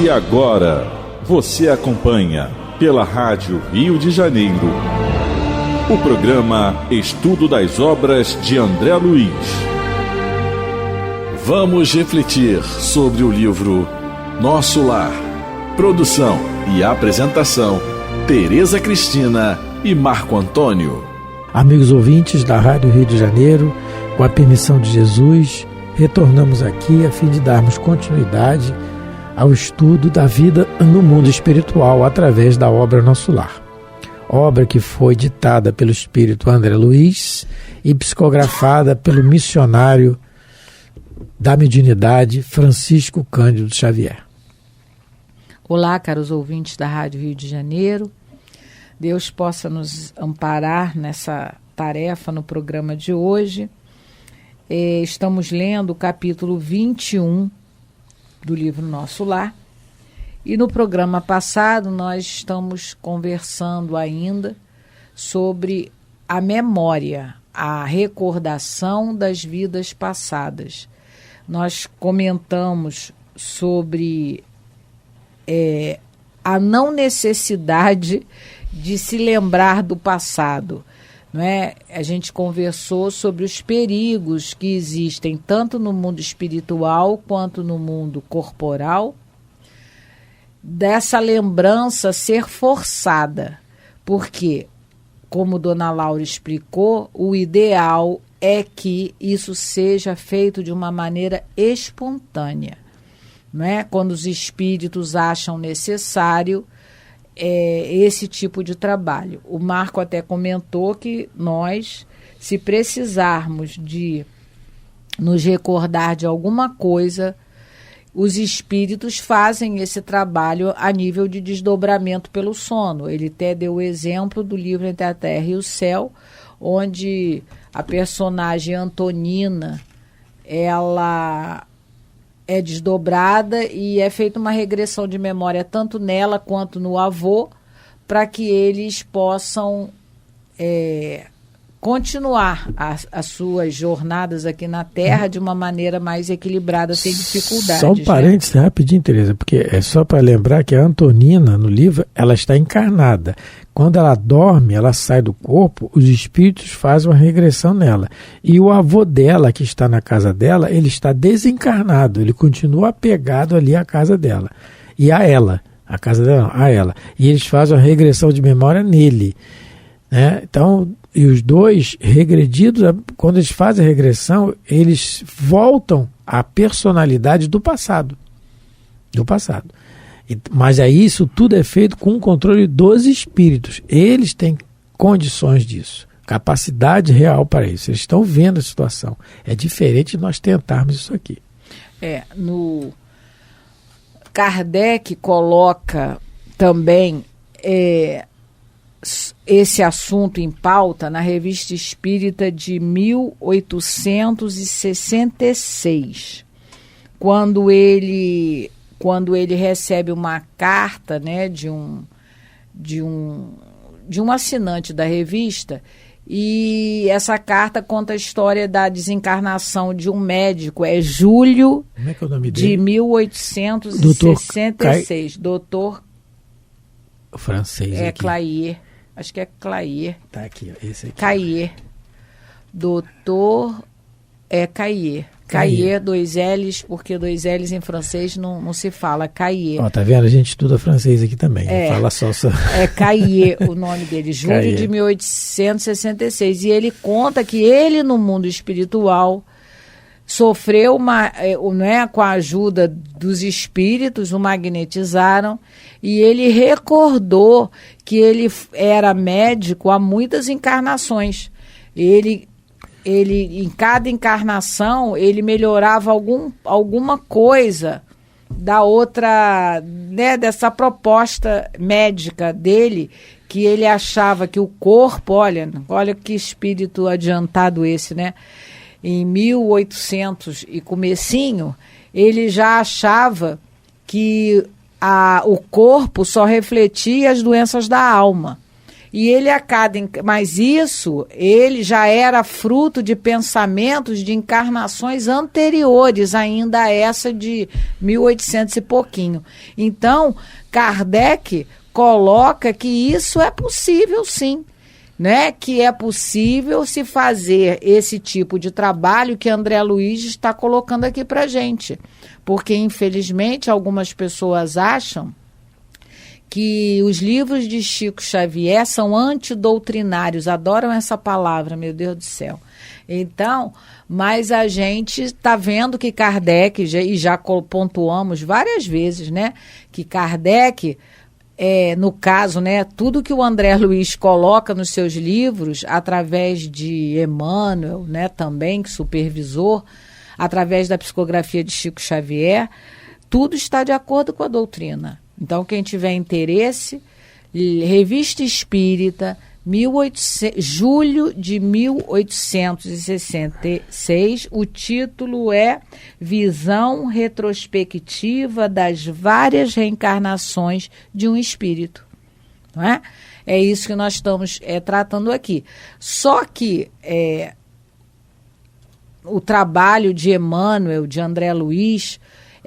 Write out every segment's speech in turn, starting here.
E agora, você acompanha pela Rádio Rio de Janeiro o programa Estudo das Obras de André Luiz. Vamos refletir sobre o livro Nosso Lar. Produção e apresentação, Tereza Cristina e Marco Antônio. Amigos ouvintes da Rádio Rio de Janeiro, com a permissão de Jesus, retornamos aqui a fim de darmos continuidade ao estudo da vida no mundo espiritual através da obra Nosso Lar. Obra que foi ditada pelo espírito André Luiz e psicografada pelo missionário da mediunidade Francisco Cândido Xavier. Olá, caros ouvintes da Rádio Rio de Janeiro. Deus possa nos amparar nessa tarefa no programa de hoje. Estamos lendo o capítulo 21 do livro Nosso Lar. E no programa passado nós estamos conversando ainda sobre a memória, a recordação das vidas passadas. Nós comentamos sobre a não necessidade de se lembrar do passado, não é? A gente conversou sobre os perigos que existem tanto no mundo espiritual quanto no mundo corporal, dessa lembrança ser forçada, porque, como Dona Laura explicou, o ideal é que isso seja feito de uma maneira espontânea, não é? Quando os espíritos acham necessário esse tipo de trabalho. O Marco até comentou que nós, se precisarmos de nos recordar de alguma coisa, os espíritos fazem esse trabalho a nível de desdobramento pelo sono. Ele até deu o exemplo do livro Entre a Terra e o Céu, onde a personagem Antonina, ela é desdobrada e é feita uma regressão de memória tanto nela quanto no avô, para que eles possam continuar as suas jornadas aqui na Terra de uma maneira mais equilibrada, sem dificuldades. Só um parênteses, né? Rapidinho, Tereza, porque é só para lembrar que a Antonina, no livro, ela está encarnada. Quando ela dorme, ela sai do corpo, os espíritos fazem uma regressão nela. E o avô dela, que está na casa dela, ele está desencarnado, ele continua apegado ali à casa dela. E a ela, a casa dela não, a ela. E eles fazem uma regressão de memória nele, né? Então, e os dois regredidos, quando eles fazem a regressão, eles voltam à personalidade do passado. Mas aí isso tudo é feito com o controle dos espíritos. Eles têm condições disso, capacidade real para isso. Eles estão vendo a situação. É diferente de nós tentarmos isso aqui. No Kardec coloca também esse assunto em pauta na Revista Espírita de 1866, quando ele recebe uma carta, né, de um assinante da revista, e essa carta conta a história da desencarnação de um médico, Julho. Como é que é o nome de dele? 1866, doutor francês aqui. Clayer, acho que é Clayer. Tá aqui, ó, esse aqui. Cahier, doutor Cahier. Cahier, 2 L's, porque 2 L's em francês não se fala, Cahier. Ó, tá vendo? A gente estuda francês aqui também, não fala só... Cahier, o nome dele, julho Cahier. de 1866. E ele conta que ele, no mundo espiritual, sofreu com a ajuda dos espíritos, o magnetizaram, e ele recordou que ele era médico há muitas encarnações. Ele, em cada encarnação, ele melhorava alguma coisa da outra, né, dessa proposta médica dele, que ele achava que o corpo, olha que espírito adiantado esse, né? Em 1800 e comecinho, ele já achava que o corpo só refletia as doenças da alma. e ele mas isso, ele já era fruto de pensamentos de encarnações anteriores ainda a essa de 1800 e pouquinho. Então, Kardec coloca que isso é possível sim, né? Que é possível se fazer esse tipo de trabalho que André Luiz está colocando aqui para gente. Porque, infelizmente, algumas pessoas acham que os livros de Chico Xavier são antidoutrinários, adoram essa palavra, meu Deus do céu. Então, mas a gente está vendo que Kardec, e já pontuamos várias vezes, né, que Kardec, no caso, né, tudo que o André Luiz coloca nos seus livros, através de Emmanuel, né, também, que supervisor, através da psicografia de Chico Xavier, tudo está de acordo com a doutrina. Então, quem tiver interesse, Revista Espírita, julho de 1866, o título é Visão Retrospectiva das Várias Reencarnações de um Espírito. Não é? É isso que nós estamos tratando aqui. Só que o trabalho de Emmanuel, de André Luiz,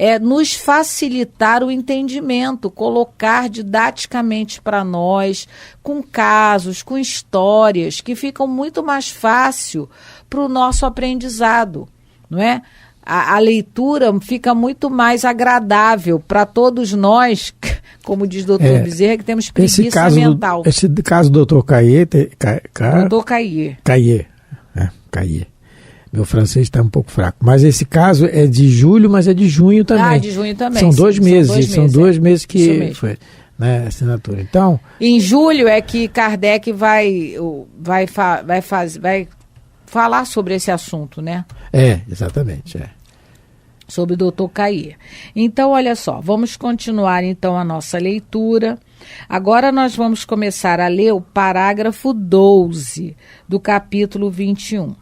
é nos facilitar o entendimento, colocar didaticamente para nós, com casos, com histórias, que ficam muito mais fácil para o nosso aprendizado, não é? A leitura fica muito mais agradável para todos nós, como diz o doutor Bezerra, que temos preguiça mental. Esse caso do doutor Caillé... Doutor Caillé. Caillé. Meu francês está um pouco fraco. Mas esse caso é de julho, mas é de junho também. De junho também. São 2 meses. São 2 meses que foi, né, a assinatura. Então, em julho é que Kardec vai falar sobre esse assunto, né? Exatamente. Sobre o doutor Caillé. Então, olha só, vamos continuar então a nossa leitura. Agora nós vamos começar a ler o parágrafo 12 do capítulo 21.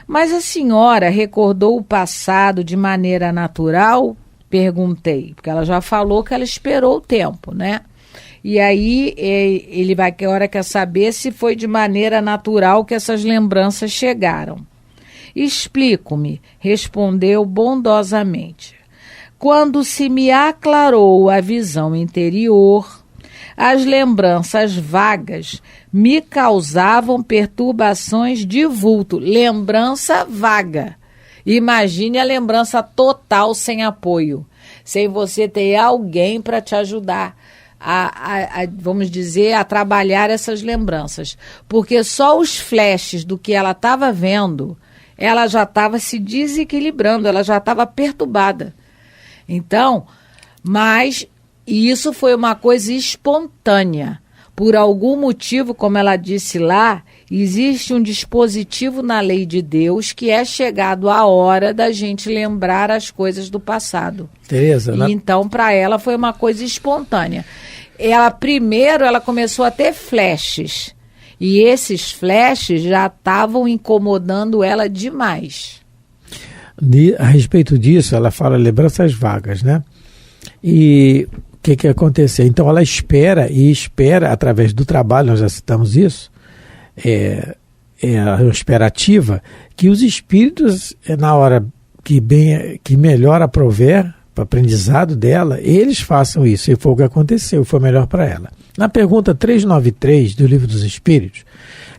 Mas a senhora recordou o passado de maneira natural? Perguntei, porque ela já falou que ela esperou o tempo, né? E aí ele agora quer saber se foi de maneira natural que essas lembranças chegaram. Explico-me, respondeu bondosamente. Quando se me aclarou a visão interior, as lembranças vagas me causavam perturbações de vulto. Lembrança vaga. Imagine a lembrança total sem apoio, sem você ter alguém para te ajudar vamos dizer, a trabalhar essas lembranças. Porque só os flashes do que ela estava vendo, ela já estava se desequilibrando, ela já estava perturbada. Então, e isso foi uma coisa espontânea. Por algum motivo, como ela disse lá, existe um dispositivo na lei de Deus que é chegado a hora da gente lembrar as coisas do passado. Tereza, então, para ela, foi uma coisa espontânea. Primeiro, ela começou a ter flashes. E esses flashes já estavam incomodando ela demais. A respeito disso, ela fala lembranças vagas, né? E o que aconteceu? Então ela espera através do trabalho, nós já citamos isso, a esperativa, que os espíritos, na hora que melhor aprover para o aprendizado dela, eles façam isso. E foi o que aconteceu, foi melhor para ela. Na pergunta 393 do Livro dos Espíritos,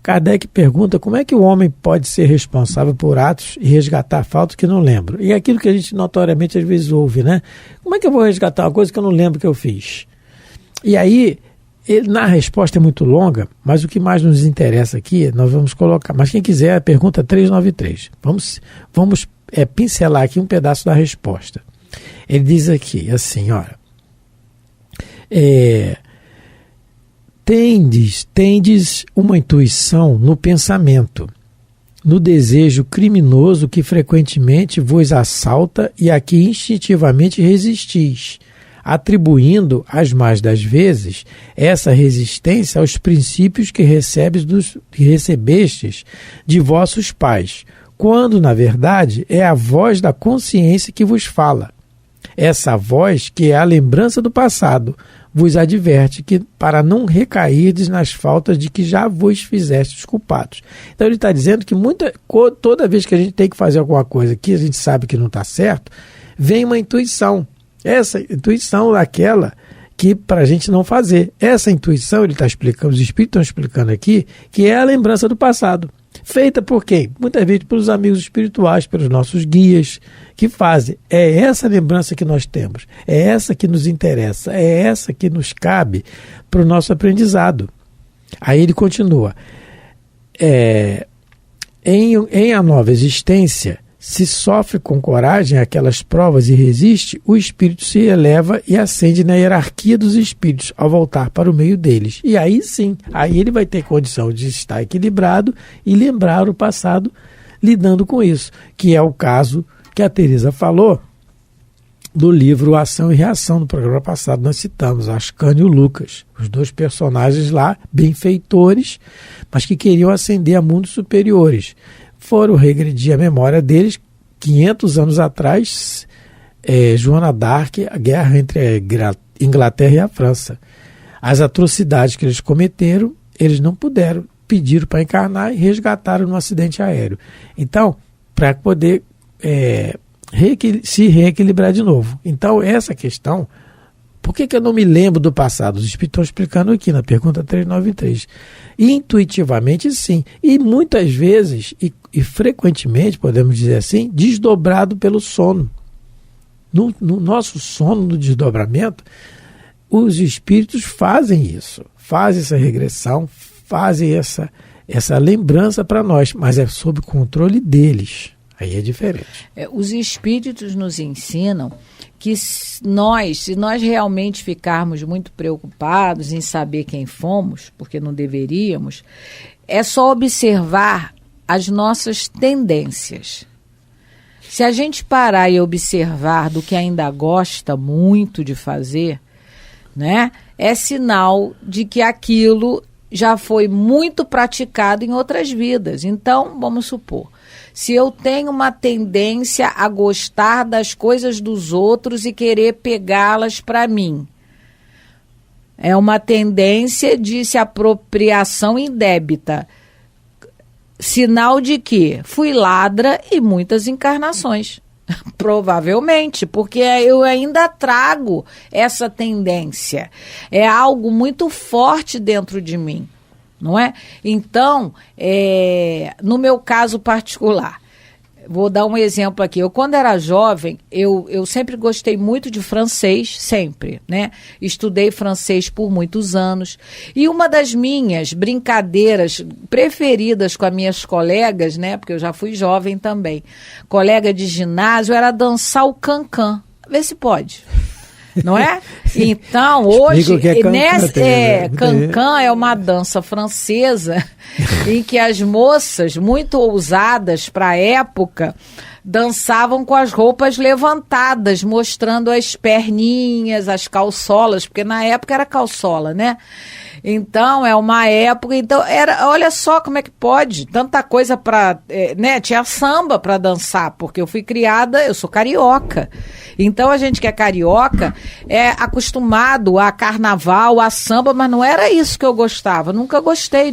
Kardec pergunta como é que o homem pode ser responsável por atos e resgatar fatos que não lembra. E é aquilo que a gente notoriamente às vezes ouve, né? Como é que eu vou resgatar uma coisa que eu não lembro que eu fiz? E aí, na resposta é muito longa, mas o que mais nos interessa aqui, nós vamos colocar. Mas quem quiser, a pergunta 393. Vamos pincelar aqui um pedaço da resposta. Ele diz aqui, assim, olha... Tendes uma intuição no pensamento, no desejo criminoso que frequentemente vos assalta e a que instintivamente resistis, atribuindo, as mais das vezes, essa resistência aos princípios que recebestes de vossos pais, quando, na verdade, é a voz da consciência que vos fala. Essa voz que é a lembrança do passado, vos adverte que para não recairdes nas faltas de que já vos fizestes culpados. Então ele está dizendo que toda vez que a gente tem que fazer alguma coisa que a gente sabe que não está certo, vem uma intuição. Essa intuição é aquela que para a gente não fazer. Essa intuição, ele está explicando, os espíritos estão explicando aqui, que é a lembrança do passado. Feita por quem? Muitas vezes pelos amigos espirituais, pelos nossos guias, que fazem. É essa lembrança que nós temos, é essa que nos interessa, é essa que nos cabe para o nosso aprendizado. Aí ele continua. Em a nova existência, se sofre com coragem aquelas provas e resiste, o espírito se eleva e ascende na hierarquia dos espíritos ao voltar para o meio deles. E aí sim, aí ele vai ter condição de estar equilibrado e lembrar o passado lidando com isso, que é o caso que a Teresa falou do livro Ação e Reação. No programa passado nós citamos Ascânio e o Lucas, os dois personagens lá, benfeitores, mas que queriam ascender a mundos superiores. Foram regredir a memória deles 500 anos atrás, Joana d'Arc, a guerra entre a Inglaterra e a França. As atrocidades que eles cometeram, eles não puderam, pediram para encarnar e resgataram no acidente aéreo. Então, para poder se reequilibrar de novo. Então, essa questão, por que eu não me lembro do passado? Os espíritos estão explicando aqui na pergunta 393. Intuitivamente, sim. E muitas vezes, e frequentemente, podemos dizer assim, desdobrado pelo sono. No nosso sono, no desdobramento, os espíritos fazem isso. Fazem essa regressão, fazem essa lembrança para nós, mas é sob controle deles. Aí é diferente. Os espíritos nos ensinam que se nós realmente ficarmos muito preocupados em saber quem fomos, porque não deveríamos, é só observar as nossas tendências. Se a gente parar e observar do que ainda gosta muito de fazer, né, é sinal de que aquilo já foi muito praticado em outras vidas. Então, vamos supor, se eu tenho uma tendência a gostar das coisas dos outros e querer pegá-las para mim, é uma tendência de se apropriação indébita. Sinal de que fui ladra em muitas encarnações. Provavelmente, porque eu ainda trago essa tendência. É algo muito forte dentro de mim, não é? Então, no meu caso particular, vou dar um exemplo aqui. Eu, quando era jovem, eu sempre gostei muito de francês, sempre, né? Estudei francês por muitos anos. E uma das minhas brincadeiras preferidas com as minhas colegas, né? Porque eu já fui jovem também. Colega de ginásio, era dançar o cancan. Vê se pode. Não é? Então, hoje, cancan é uma dança francesa em que as moças, muito ousadas para a época, dançavam com as roupas levantadas, mostrando as perninhas, as calçolas, porque na época era calçola, né? Então, é uma época, olha só como é que pode, tanta coisa para, né, tinha samba para dançar, porque eu fui criada, eu sou carioca, então a gente que é carioca é acostumado a carnaval, a samba, mas não era isso que eu gostava, nunca gostei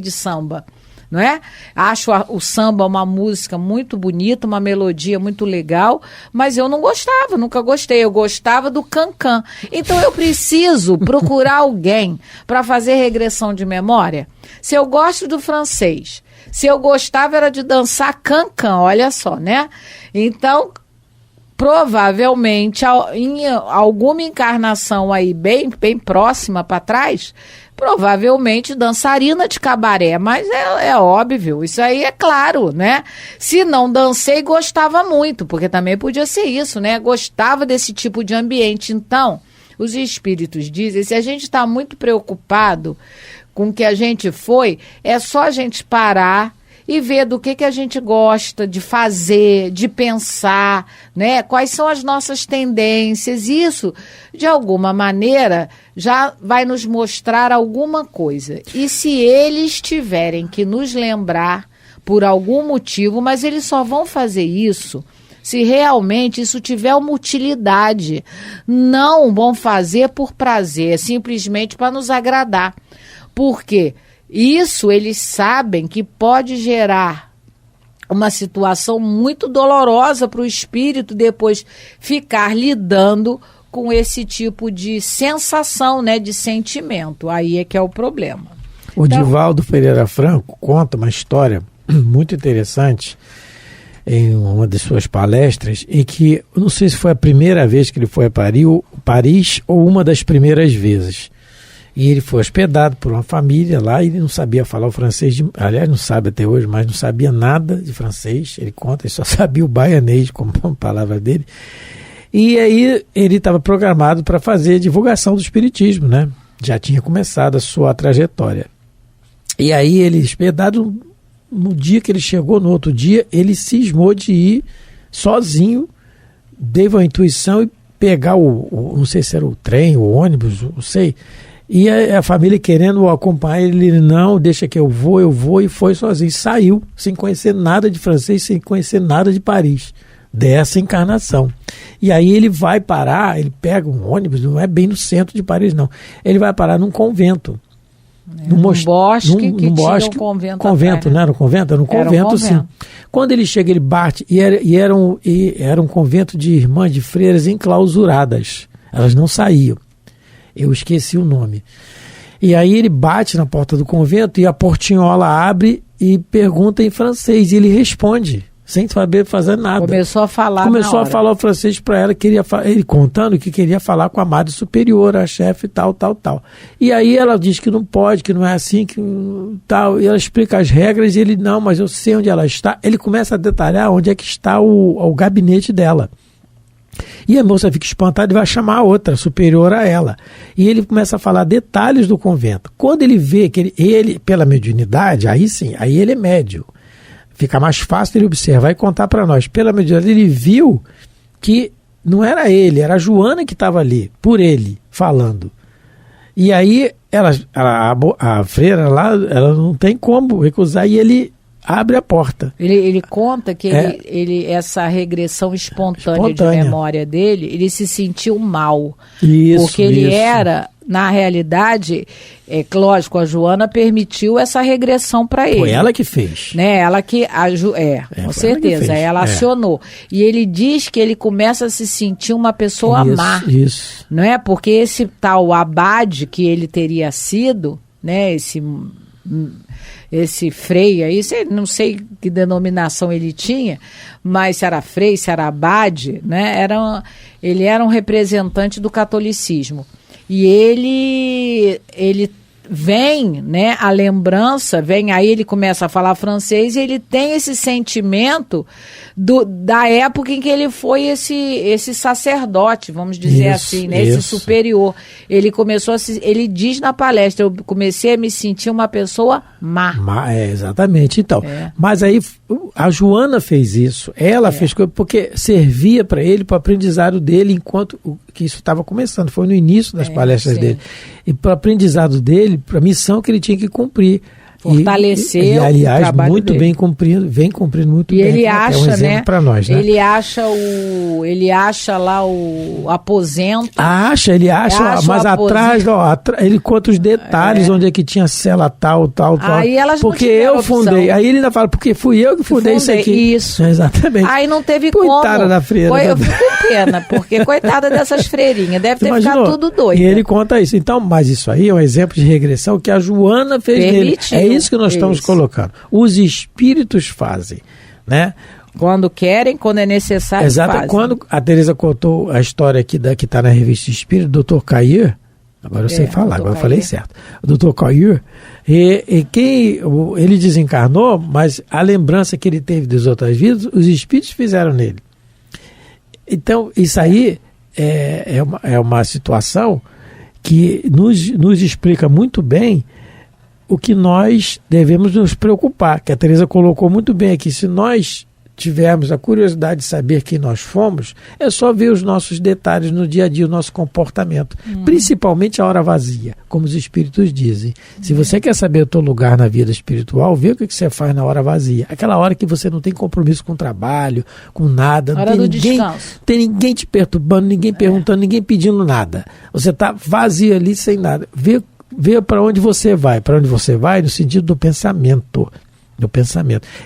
de samba. Não é? Acho o samba uma música muito bonita, uma melodia muito legal, mas eu não gostava, nunca gostei. Eu gostava do cancan. Então eu preciso procurar alguém para fazer regressão de memória. Se eu gosto do francês, se eu gostava era de dançar cancan, olha só, né? Então, provavelmente, em alguma encarnação aí bem próxima para trás, provavelmente dançarina de cabaré, mas é óbvio, isso aí é claro, né? Se não dancei, gostava muito, porque também podia ser isso, né? Gostava desse tipo de ambiente. Então, os espíritos dizem, se a gente está muito preocupado com o que a gente foi, é só a gente parar e ver do que a gente gosta de fazer, de pensar, né? Quais são as nossas tendências. Isso, de alguma maneira, já vai nos mostrar alguma coisa. E se eles tiverem que nos lembrar por algum motivo, mas eles só vão fazer isso se realmente isso tiver uma utilidade. Não vão fazer por prazer, simplesmente para nos agradar. Porque isso eles sabem que pode gerar uma situação muito dolorosa para o espírito depois ficar lidando com esse tipo de sensação, né, de sentimento. Aí é que é o problema. O Divaldo Pereira Franco conta uma história muito interessante em uma de suas palestras, em que, eu não sei se foi a primeira vez que ele foi a Paris ou uma das primeiras vezes. E ele foi hospedado por uma família lá e ele não sabia falar o francês, aliás, não sabe até hoje, mas não sabia nada de francês. Ele conta, ele só sabia o baianês como palavra dele. E aí ele estava programado para fazer divulgação do espiritismo, né? Já tinha começado a sua trajetória. E aí ele, hospedado, no dia que ele chegou, no outro dia, ele cismou de ir sozinho, teve uma intuição e pegar não sei se era o trem, o ônibus, não sei. E a família querendo acompanhar ele, não, deixa que eu vou, e foi sozinho. Saiu, sem conhecer nada de francês, sem conhecer nada de Paris, dessa encarnação. E aí ele vai parar, ele pega um ônibus, não é bem no centro de Paris, não. Ele vai parar num convento. Num bosque que tinha um convento. Convento, não era um convento? Era um convento, sim. Quando ele chega, ele bate, e era um convento de irmãs, de freiras enclausuradas. Elas não saíam. Eu esqueci o nome. E aí ele bate na porta do convento e a portinhola abre e pergunta em francês. E ele responde, sem saber fazer nada. Começou a falar o francês para ela, ele contando que queria falar com a madre superior, a chefe, tal. E aí ela diz que não pode, que não é assim, que tal. E ela explica as regras e ele, não, mas eu sei onde ela está. Ele começa a detalhar onde é que está o gabinete dela. E a moça fica espantada e vai chamar a outra, superior a ela. E ele começa a falar detalhes do convento. Quando ele vê que ele pela mediunidade, aí sim, aí ele é médio. Fica mais fácil ele observar e contar para nós. Pela mediunidade, ele viu que não era ele, era a Joana que estava ali, por ele, falando. E aí a freira lá, ela não tem como recusar e ele abre a porta. Ele conta que essa regressão espontânea de memória dele, ele se sentiu mal. Porque ele era, na realidade, lógico, a Joana permitiu essa regressão para ele. Foi ela que fez. Né? Ela que com certeza, ela acionou. E ele diz que ele começa a se sentir uma pessoa má. Isso. Não é? Porque esse tal abade que ele teria sido, né, esse frei aí, não sei que denominação ele tinha, mas se era frei, se era abade, né? Ele era um representante do catolicismo. E ele vem, né, a lembrança, aí ele começa a falar francês e ele tem esse sentimento da época em que ele foi esse sacerdote, vamos dizer assim, né, esse superior. Ele começou ele diz na palestra, eu comecei a me sentir uma pessoa má. Exatamente, então. Mas aí a Joana fez isso, ela fez porque servia para ele, para o aprendizado dele, enquanto que isso estava começando, foi no início das palestras dele. E para o aprendizado dele, para a missão que ele tinha que cumprir. Fortalecer e aliás, o trabalho muito dele. Bem cumprindo, vem cumprindo muito bem. E ele acha, é um exemplo para nós, né? Ele acha lá o aposento. Ele acha, mas atrás, ele conta os detalhes onde é que tinha cela tal. Aí elas porque eu fundei. Aí ele ainda fala, porque fui eu que fundei isso aqui. Isso. Exatamente. Aí não teve coitada como. Da freira. Eu fico com pena, porque coitada dessas freirinhas, deve ter ficado tudo doido. E ele conta isso. Então, mas isso aí é um exemplo de regressão que a Joana fez nele. É isso que nós estamos colocando. Os espíritos fazem, né? Quando querem, quando é necessário, fazem. Quando a Tereza contou a história aqui que está na Revista Espírita, do Dr. Cair, agora eu sei falar, agora eu falei certo. O Dr. Cair, ele desencarnou, mas a lembrança que ele teve das outras vidas, os espíritos fizeram nele. Então, isso aí é uma situação que nos explica muito bem o que nós devemos nos preocupar, que a Tereza colocou muito bem aqui. Se nós tivermos a curiosidade de saber quem nós fomos, é só ver os nossos detalhes no dia a dia, o nosso comportamento, principalmente a hora vazia, como os espíritos dizem. Se você quer saber o teu lugar na vida espiritual, vê o que você faz na hora vazia. Aquela hora que você não tem compromisso com o trabalho, com nada, não tem ninguém te perturbando, ninguém perguntando, ninguém pedindo nada. Você está vazio ali sem nada. Vê para onde você vai. Para onde você vai no sentido do pensamento.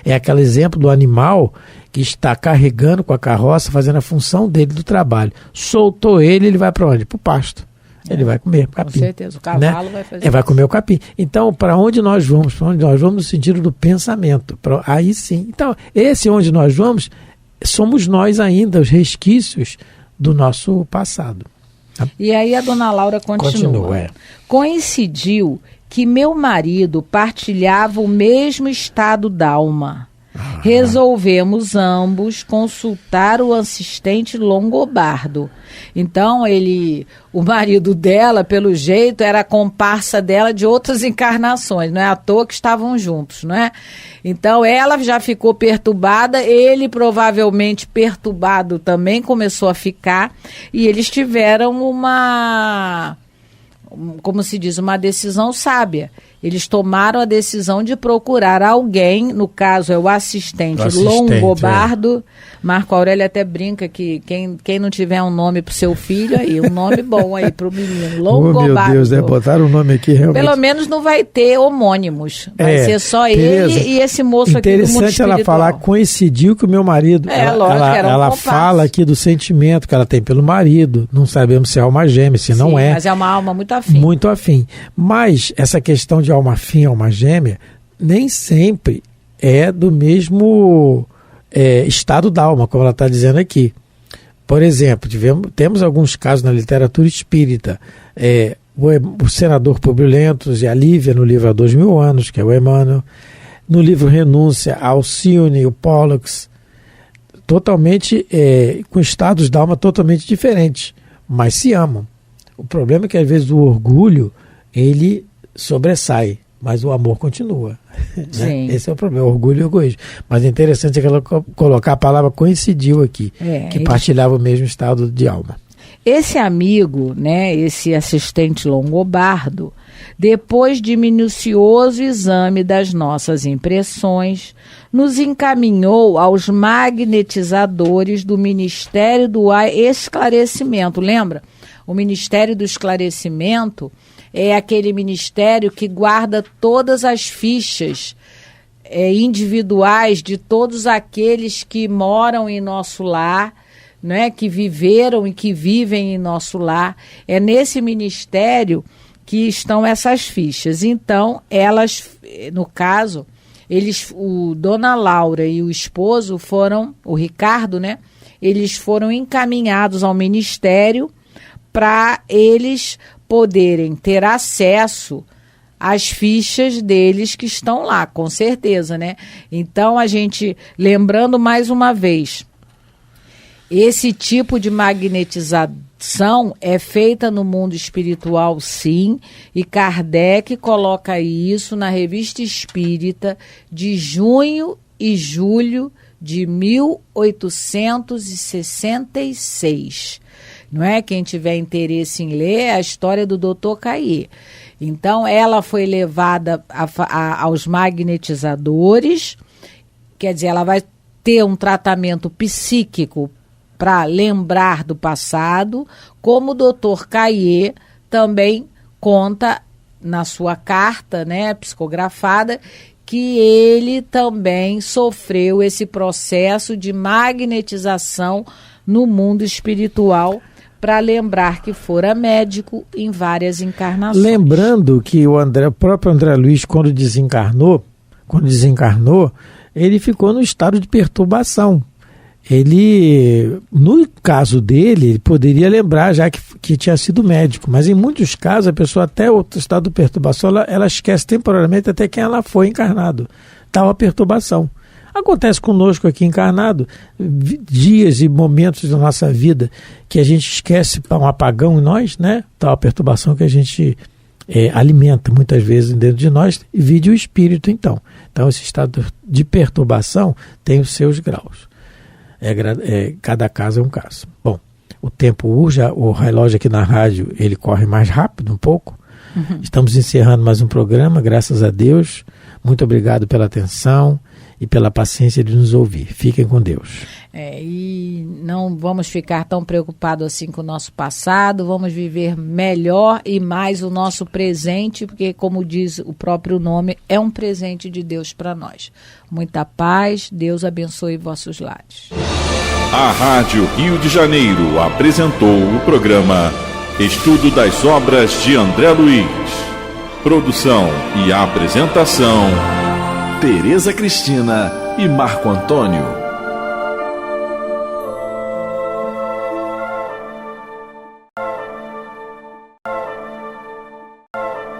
É aquele exemplo do animal que está carregando com a carroça, fazendo a função dele do trabalho. Soltou ele vai para onde? Para o pasto. Ele vai comer capim. Com certeza, o cavalo vai fazer vai comer o capim. Então, para onde nós vamos? Para onde nós vamos no sentido do pensamento. Aí sim. Então, esse onde nós vamos, somos nós ainda, os resquícios do nosso passado. E aí a dona Laura continua. Coincidiu que meu marido partilhava o mesmo estado d'alma. Resolvemos ambos consultar o assistente longobardo. Então, o marido dela, pelo jeito, era a comparsa dela de outras encarnações, não é à toa que estavam juntos, não é? Então, ela já ficou perturbada, ele provavelmente perturbado também começou a ficar, e eles tiveram como se diz, uma decisão sábia. Eles tomaram a decisão de procurar alguém, no caso é o assistente longobardo. Marco Aurélio até brinca que quem não tiver um nome para o seu filho, aí um nome bom aí para o menino, longobardo. Meu Deus, botaram um nome aqui realmente. Pelo menos não vai ter homônimos, vai ser só ele e esse moço aqui do mundo espiritual. Interessante ela falar, coincidiu com o meu marido. Ela fala aqui do sentimento que ela tem pelo marido, não sabemos se é alma gêmea, se não é. Mas é uma alma muito afim. Muito afim. Mas essa questão de alma afim, alma gêmea, nem sempre é do mesmo estado da alma, como ela está dizendo aqui. Por exemplo, temos alguns casos na literatura espírita. O senador Publio Lentos e a Lívia no livro Há 2000 Anos, que é o Emmanuel. No livro Renúncia, a Alcione e o Pollux, totalmente com estados da alma totalmente diferentes, mas se amam. O problema é que às vezes o orgulho ele sobressai, mas o amor continua. Né? Esse é o problema, o orgulho e o egoísmo. Mas é interessante ela colocar a palavra coincidiu aqui, que partilhava o mesmo estado de alma. Esse amigo, né, esse assistente longobardo, depois de minucioso exame das nossas impressões, nos encaminhou aos magnetizadores do Ministério do Esclarecimento. Lembra? O Ministério do Esclarecimento é aquele ministério que guarda todas as fichas individuais de todos aqueles que moram em nosso lar, né, que viveram e que vivem em nosso lar. É nesse ministério que estão essas fichas. Então, elas, no caso, Dona Laura e o esposo o Ricardo, né, eles foram encaminhados ao ministério para eles poderem ter acesso às fichas deles que estão lá, com certeza, né? Então, a gente, lembrando mais uma vez, esse tipo de magnetização é feita no mundo espiritual, sim, e Kardec coloca isso na Revista Espírita de junho e julho de 1866. Não é? Quem tiver interesse em ler é a história do Dr. Caillé. Então, ela foi levada aos magnetizadores, quer dizer, ela vai ter um tratamento psíquico para lembrar do passado, como o Dr. Caillé também conta na sua carta, né, psicografada, que ele também sofreu esse processo de magnetização no mundo espiritual, para lembrar que fora médico em várias encarnações. Lembrando que o próprio André Luiz, quando desencarnou, ele ficou no estado de perturbação. No caso dele, ele poderia lembrar já que tinha sido médico, mas em muitos casos a pessoa até o estado de perturbação, ela esquece temporariamente até quem ela foi encarnado. Tal a perturbação. Acontece conosco aqui encarnado, dias e momentos da nossa vida que a gente esquece, um apagão em nós, né? Tal a perturbação que a gente alimenta muitas vezes dentro de nós, e vide o espírito então. Então esse estado de perturbação tem os seus graus. cada caso é um caso. Bom, o tempo urge, o relógio aqui na rádio ele corre mais rápido um pouco. Estamos encerrando mais um programa, graças a Deus. Muito obrigado pela atenção e pela paciência de nos ouvir. Fiquem com Deus. E não vamos ficar tão preocupados assim com o nosso passado, vamos viver melhor e mais o nosso presente, porque, como diz o próprio nome, é um presente de Deus para nós. Muita paz, Deus abençoe vossos lares. A Rádio Rio de Janeiro apresentou o programa Estudo das Obras de André Luiz. Produção e apresentação, Tereza Cristina e Marco Antônio.